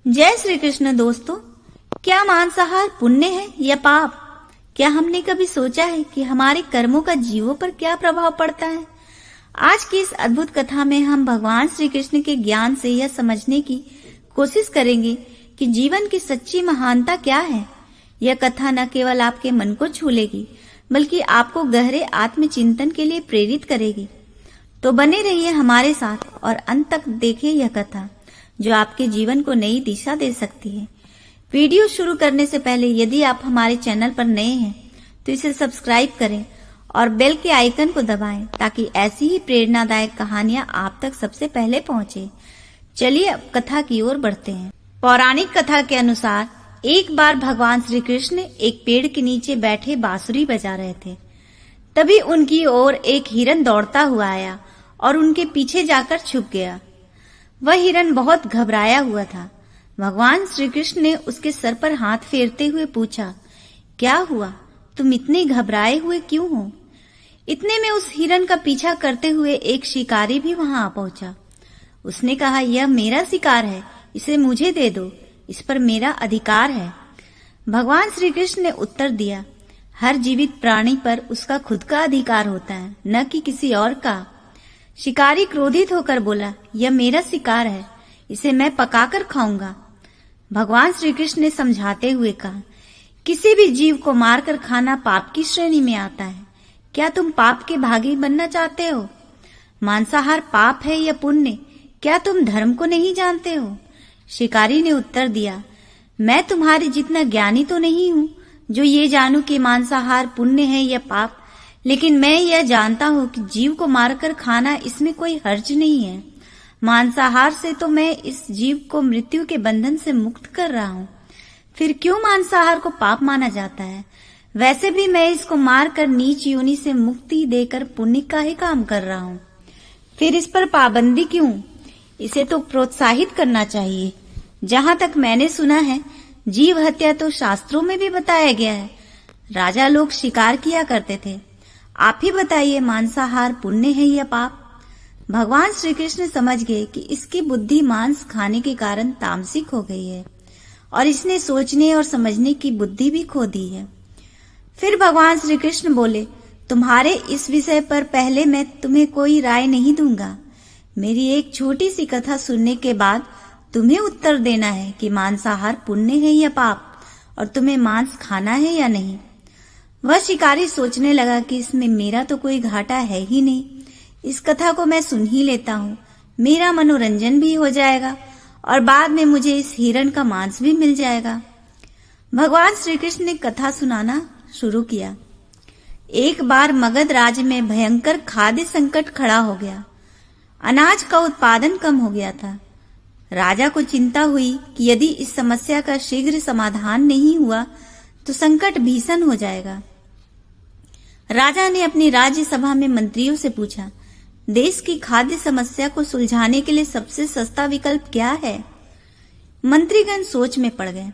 जय श्री कृष्ण दोस्तों। क्या मांसाहार पुण्य है या पाप? क्या हमने कभी सोचा है कि हमारे कर्मों का जीवों पर क्या प्रभाव पड़ता है? आज की इस अद्भुत कथा में हम भगवान श्री कृष्ण के ज्ञान से यह समझने की कोशिश करेंगे कि जीवन की सच्ची महानता क्या है। यह कथा न केवल आपके मन को छू लेगी बल्कि आपको गहरे आत्मचिंतन के लिए प्रेरित करेगी। तो बने रहिए हमारे साथ और अंत तक देखिए यह कथा जो आपके जीवन को नई दिशा दे सकती है। वीडियो शुरू करने से पहले यदि आप हमारे चैनल पर नए हैं तो इसे सब्सक्राइब करें और बेल के आइकन को दबाएं ताकि ऐसी ही प्रेरणादायक कहानियां आप तक सबसे पहले पहुंचे। चलिए अब कथा की ओर बढ़ते हैं। पौराणिक कथा के अनुसार एक बार भगवान श्री कृष्ण एक पेड़ के नीचे बैठे बांसुरी बजा रहे थे। तभी उनकी ओर एक हिरन दौड़ता हुआ आया और उनके पीछे जाकर छुप गया। वह हिरन बहुत घबराया हुआ था। भगवान श्री कृष्ण ने उसके सर पर हाथ फेरते हुए पूछा, क्या हुआ? तुम इतने घबराए हुए क्यों हो? इतने में उस हिरन का पीछा करते हुए एक शिकारी भी वहां आ पहुंचा। उसने कहा, यह मेरा शिकार है, इसे मुझे दे दो, इस पर मेरा अधिकार है। भगवान श्री कृष्ण ने उत्तर दिया, हर जीवित प्राणी पर उसका खुद का अधिकार होता है, न कि किसी और का। शिकारी क्रोधित होकर बोला, यह मेरा शिकार है, इसे मैं पकाकर खाऊंगा। भगवान श्री कृष्ण ने समझाते हुए कहा, किसी भी जीव को मारकर खाना पाप की श्रेणी में आता है। क्या तुम पाप के भागी बनना चाहते हो? मांसाहार पाप है या पुण्य? क्या तुम धर्म को नहीं जानते हो? शिकारी ने उत्तर दिया, मैं तुम्हारे जितना ज्ञानी तो नहीं हूँ जो ये जानूं कि मांसाहार पुण्य है या पाप, लेकिन मैं यह जानता हूँ कि जीव को मारकर खाना इसमें कोई हर्ज नहीं है। मांसाहार से तो मैं इस जीव को मृत्यु के बंधन से मुक्त कर रहा हूँ, फिर क्यों मांसाहार को पाप माना जाता है? वैसे भी मैं इसको मारकर नीच योनि से मुक्ति देकर पुण्य का ही काम कर रहा हूँ, फिर इस पर पाबंदी क्यों? इसे तो प्रोत्साहित करना चाहिए। जहाँ तक मैंने सुना है, जीव हत्या तो शास्त्रों में भी बताया गया है। राजा लोग शिकार किया करते थे। आप ही बताइए, मांसाहार पुण्य है या पाप? भगवान श्री कृष्ण समझ गए कि इसकी बुद्धि मांस खाने के कारण तामसिक हो गई है और इसने सोचने और समझने की बुद्धि भी खो दी है। फिर भगवान श्री कृष्ण बोले, तुम्हारे इस विषय पर पहले मैं तुम्हें कोई राय नहीं दूंगा। मेरी एक छोटी सी कथा सुनने के बाद तुम्हें उत्तर देना है कि मांसाहार पुण्य है या पाप, और तुम्हें मांस खाना है या नहीं। वह शिकारी सोचने लगा कि इसमें मेरा तो कोई घाटा है ही नहीं, इस कथा को मैं सुन ही लेता हूँ, मेरा मनोरंजन भी हो जाएगा और बाद में मुझे इस हिरण का मांस भी मिल जाएगा। भगवान श्री कृष्ण ने कथा सुनाना शुरू किया। एक बार मगध राज्य में भयंकर खाद्य संकट खड़ा हो गया। अनाज का उत्पादन कम हो गया था। राजा को चिंता हुई कि यदि इस समस्या का शीघ्र समाधान नहीं हुआ तो संकट भीषण हो जाएगा। राजा ने अपनी राज्य सभा में मंत्रियों से पूछा, देश की खाद्य समस्या को सुलझाने के लिए सबसे सस्ता विकल्प क्या है? मंत्रीगण सोच में पड़ गए।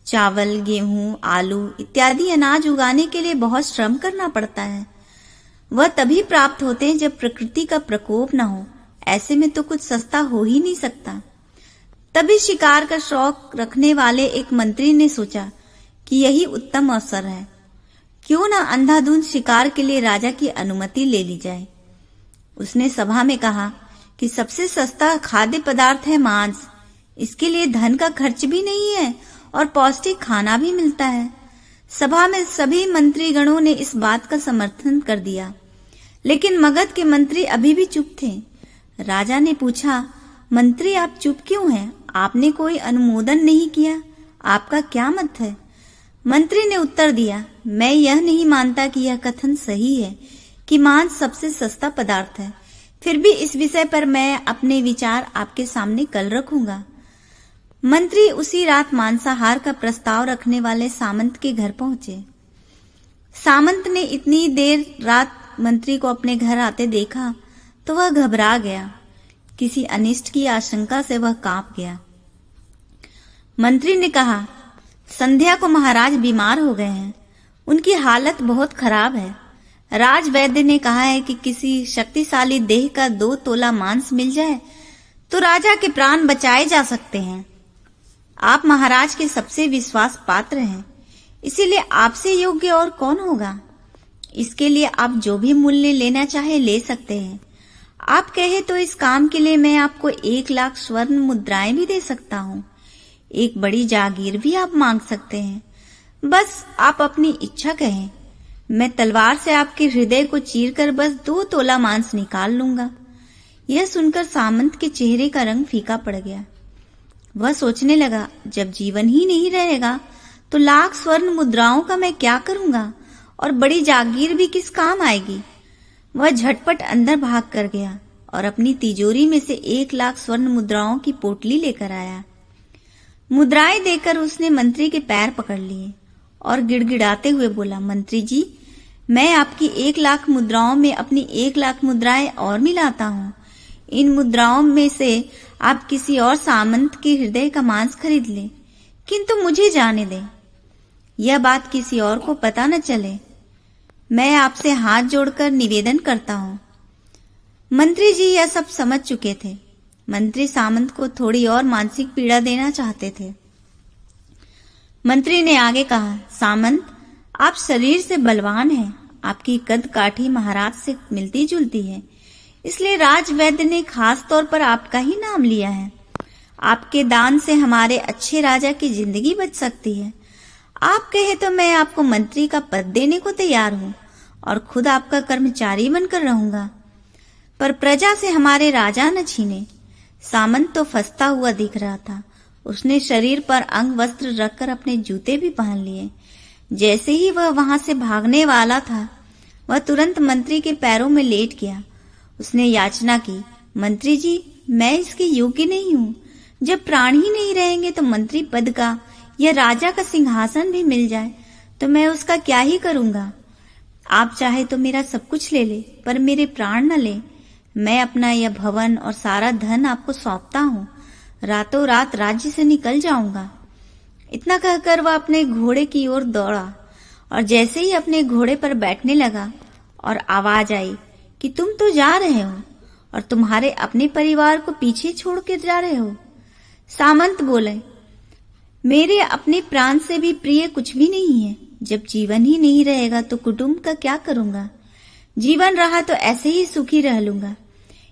चावल, गेहूं, आलू इत्यादि अनाज उगाने के लिए बहुत श्रम करना पड़ता है। वह तभी प्राप्त होते हैं जब प्रकृति का प्रकोप न हो। ऐसे में तो कुछ सस्ता हो ही नहीं सकता। तभी शिकार का शौक रखने वाले एक मंत्री ने सोचा कि यही उत्तम अवसर है, क्यों न अंधाधुंध शिकार के लिए राजा की अनुमति ले ली जाए। उसने सभा में कहा कि सबसे सस्ता खाद्य पदार्थ है मांस। इसके लिए धन का खर्च भी नहीं है और पौष्टिक खाना भी मिलता है। सभा में सभी मंत्रीगणों ने इस बात का समर्थन कर दिया, लेकिन मगध के मंत्री अभी भी चुप थे। राजा ने पूछा, मंत्री आप चुप क्यों हैं? आपने कोई अनुमोदन नहीं किया, आपका क्या मत है? मंत्री ने उत्तर दिया, मैं यह नहीं मानता कि यह कथन सही है कि मांस सबसे सस्ता पदार्थ है। फिर भी इस विषय पर मैं अपने विचार आपके सामने कल रखूंगा। मंत्री उसी रात मांसाहार का प्रस्ताव रखने वाले सामंत के घर पहुंचे। सामंत ने इतनी देर रात मंत्री को अपने घर आते देखा तो वह घबरा गया। किसी अनिष्ट की आशंका से वह कांप गया। मंत्री ने कहा, संध्या को महाराज बीमार हो गए हैं, उनकी हालत बहुत खराब है। राज वैद्य ने कहा है कि किसी शक्तिशाली देह का 2 तोला मांस मिल जाए तो राजा के प्राण बचाए जा सकते हैं। आप महाराज के सबसे विश्वास पात्र हैं, इसीलिए आपसे योग्य और कौन होगा। इसके लिए आप जो भी मूल्य लेना चाहे ले सकते हैं। आप कहे तो इस काम के लिए मैं आपको 1,00,000 स्वर्ण मुद्राएं भी दे सकता हूँ। एक बड़ी जागीर भी आप मांग सकते हैं। बस आप अपनी इच्छा कहें, मैं तलवार से आपके हृदय को चीरकर बस 2 तोला मांस निकाल लूंगा। यह सुनकर सामंत के चेहरे का रंग फीका पड़ गया। वह सोचने लगा, जब जीवन ही नहीं रहेगा तो 1,00,000 स्वर्ण मुद्राओं का मैं क्या करूंगा, और बड़ी जागीर भी किस काम आएगी। वह झटपट अंदर भाग कर गया और अपनी तिजोरी में से 1,00,000 स्वर्ण मुद्राओं की पोटली लेकर आया। मुद्राएं देकर उसने मंत्री के पैर पकड़ लिए और गिड़गिड़ाते हुए बोला, मंत्री जी, मैं आपकी 1,00,000 मुद्राओं में अपनी 1,00,000 मुद्राएं और मिलाता हूँ। इन मुद्राओं में से आप किसी और सामंत के हृदय का मांस खरीद लें, किंतु मुझे जाने दें। यह बात किसी और को पता न चले। मैं आपसे हाथ जोड़कर निवेदन करता हूँ। मंत्री जी यह सब समझ चुके थे। मंत्री सामंत को थोड़ी और मानसिक पीड़ा देना चाहते थे। मंत्री ने आगे कहा, सामंत, आप शरीर से बलवान हैं, आपकी कद काठी महाराज से मिलती जुलती है, इसलिए राजवैद्य ने खास तौर पर आपका ही नाम लिया है। आपके दान से हमारे अच्छे राजा की जिंदगी बच सकती है। आप कहे तो मैं आपको मंत्री का पद देने को तैयार हूँ और खुद आपका कर्मचारी बनकर रहूंगा, पर प्रजा से हमारे राजा न छीने। सामंत तो फंसता हुआ दिख रहा था। उसने शरीर पर अंग वस्त्र रखकर अपने जूते भी पहन लिए। जैसे ही वह वहां से भागने वाला था, वह तुरंत मंत्री के पैरों में लेट गया। उसने याचना की, मंत्री जी, मैं इसके योग्य नहीं हूँ। जब प्राण ही नहीं रहेंगे तो मंत्री पद का या राजा का सिंहासन भी मिल जाए तो मैं उसका क्या ही करूंगा। आप चाहे तो मेरा सब कुछ ले ले, पर मेरे प्राण न ले। मैं अपना यह भवन और सारा धन आपको सौंपता हूँ। रातों रात राज्य से निकल जाऊंगा। इतना कहकर वह अपने घोड़े की ओर दौड़ा और जैसे ही अपने घोड़े पर बैठने लगा और आवाज आई कि तुम तो जा रहे हो और तुम्हारे अपने परिवार को पीछे छोड़ के जा रहे हो। सामंत बोले, मेरे अपने प्राण से भी प्रिय कुछ भी नहीं है। जब जीवन ही नहीं रहेगा तो कुटुंब का क्या करूंगा। जीवन रहा तो ऐसे ही सुखी रह लूंगा।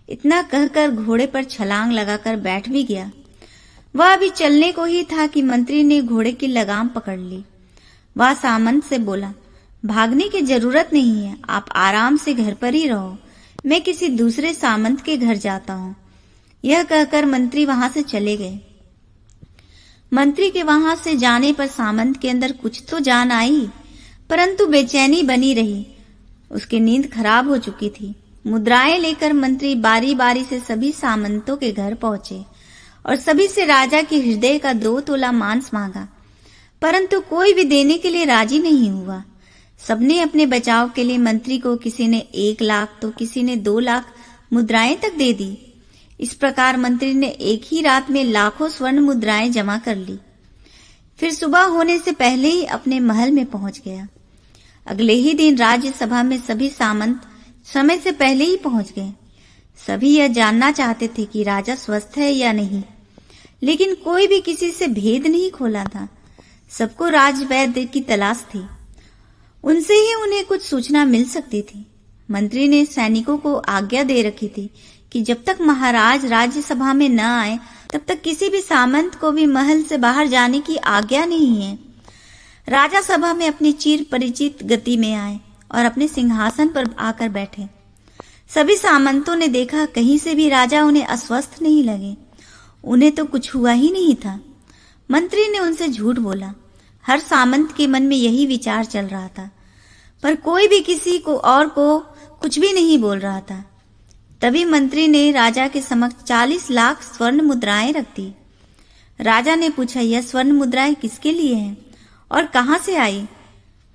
इतना कहकर घोड़े पर छलांग लगाकर बैठ भी गया। वह अभी चलने को ही था कि मंत्री ने घोड़े की लगाम पकड़ ली। वह सामंत से बोला, भागने की जरूरत नहीं है, आप आराम से घर पर ही रहो। मैं किसी दूसरे सामंत के घर जाता हूँ। यह कहकर मंत्री वहां से चले गए। मंत्री के वहां से जाने पर सामंत के अंदर कुछ तो जान आई, परंतु बेचैनी बनी रही। उसकी नींद खराब हो चुकी थी। मुद्राएं लेकर मंत्री बारी बारी से सभी सामंतों के घर पहुंचे और सभी से राजा के हृदय का 2 तोला मांस मांगा, परंतु कोई भी देने के लिए राजी नहीं हुआ। सबने अपने बचाव के लिए मंत्री को किसी ने 1,00,000 तो किसी ने 2,00,000 मुद्राएं तक दे दी। इस प्रकार मंत्री ने एक ही रात में लाखों स्वर्ण मुद्राएं जमा कर ली। फिर सुबह होने से पहले ही अपने महल में पहुंच गया। अगले ही दिन राज्यसभा में सभी सामंत समय से पहले ही पहुंच गए। सभी यह जानना चाहते थे कि राजा स्वस्थ है या नहीं, लेकिन कोई भी किसी से भेद नहीं खोला था। सबको राजवैद्य की तलाश थी। उनसे ही उन्हें कुछ सूचना मिल सकती थी। मंत्री ने सैनिकों को आज्ञा दे रखी थी कि जब तक महाराज राज्यसभा में न आए तब तक किसी भी सामंत को भी महल से बाहर जाने की आज्ञा नहीं है। राजा सभा में अपनी चिर परिचित गति में आए और अपने सिंहासन पर आकर बैठे। सभी सामंतों ने देखा कहीं से भी राजा उन्हें अस्वस्थ नहीं लगे। उन्हें तो कुछ हुआ ही नहीं था। मंत्री ने उनसे झूठ बोला। हर सामंत के मन में यही विचार चल रहा था, पर कोई भी किसी को और को कुछ भी नहीं बोल रहा था। तभी मंत्री ने राजा के समक्ष 40 लाख स्वर्ण मुद्राएं रख दी। राजा ने पूछा, यह स्वर्ण मुद्राएं किसके लिए हैं और कहां से आई?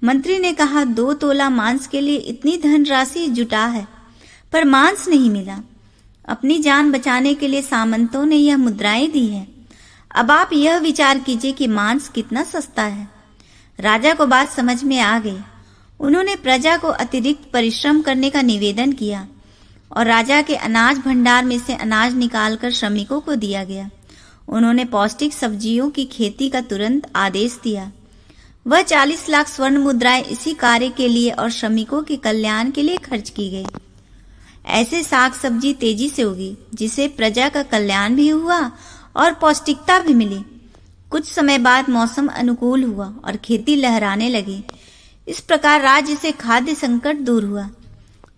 मंत्री ने कहा, 2 तोला मांस के लिए इतनी धनराशि जुटा है, पर मांस नहीं मिला। अपनी जान बचाने के लिए सामंतों ने यह मुद्राएं दी है। अब आप यह विचार कीजिए कि मांस कितना सस्ता है। राजा को बात समझ में आ गई। उन्होंने प्रजा को अतिरिक्त परिश्रम करने का निवेदन किया और राजा के अनाज भंडार में से अनाज निकालकर श्रमिकों को दिया गया। उन्होंने पौष्टिक सब्जियों की खेती का तुरंत आदेश दिया। वह 40 लाख स्वर्ण मुद्राएं इसी कार्य के लिए और श्रमिकों के कल्याण के लिए खर्च की गई। ऐसे साग सब्जी तेजी से उगी, जिससे प्रजा का कल्याण भी हुआ और पौष्टिकता भी मिली। कुछ समय बाद मौसम अनुकूल हुआ और खेती लहराने लगी। इस प्रकार राज्य से खाद्य संकट दूर हुआ।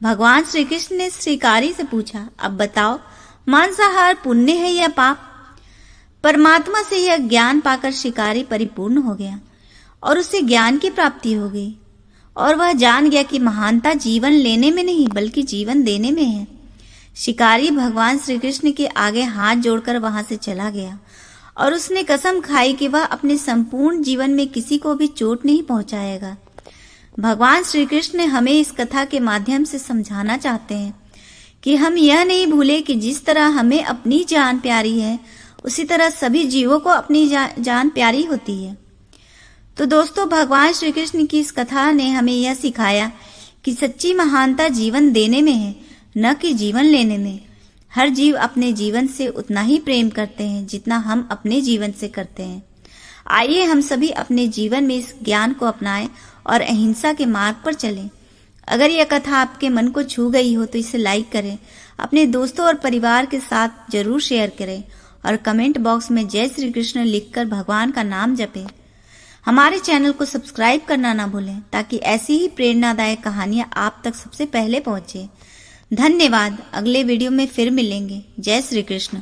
भगवान श्री कृष्ण ने शिकारी से पूछा, अब बताओ, मांसाहार पुण्य है या पाप? परमात्मा से यह ज्ञान पाकर शिकारी परिपूर्ण हो गया और उसे ज्ञान की प्राप्ति हो गई और वह जान गया कि महानता जीवन लेने में नहीं बल्कि जीवन देने में है। शिकारी भगवान श्री कृष्ण के आगे हाथ जोड़कर वहां से चला गया और उसने कसम खाई कि वह अपने संपूर्ण जीवन में किसी को भी चोट नहीं पहुंचाएगा। भगवान श्री कृष्ण हमें इस कथा के माध्यम से समझाना चाहते हैं कि हम यह नहीं भूले कि जिस तरह हमें अपनी जान प्यारी है, उसी तरह सभी जीवों को अपनी जान प्यारी होती है। तो दोस्तों, भगवान श्री कृष्ण की इस कथा ने हमें यह सिखाया कि सच्ची महानता जीवन देने में है, न कि जीवन लेने में। हर जीव अपने जीवन से उतना ही प्रेम करते हैं जितना हम अपने जीवन से करते हैं। आइए हम सभी अपने जीवन में इस ज्ञान को अपनाएं और अहिंसा के मार्ग पर चलें। अगर यह कथा आपके मन को छू गई हो तो इसे लाइक करें, अपने दोस्तों और परिवार के साथ जरूर शेयर करें और कमेंट बॉक्स में जय श्री कृष्ण लिखकर भगवान का नाम जपें। हमारे चैनल को सब्सक्राइब करना ना भूलें ताकि ऐसी ही प्रेरणादायक कहानियां आप तक सबसे पहले पहुंचे। धन्यवाद। अगले वीडियो में फिर मिलेंगे। जय श्री कृष्ण।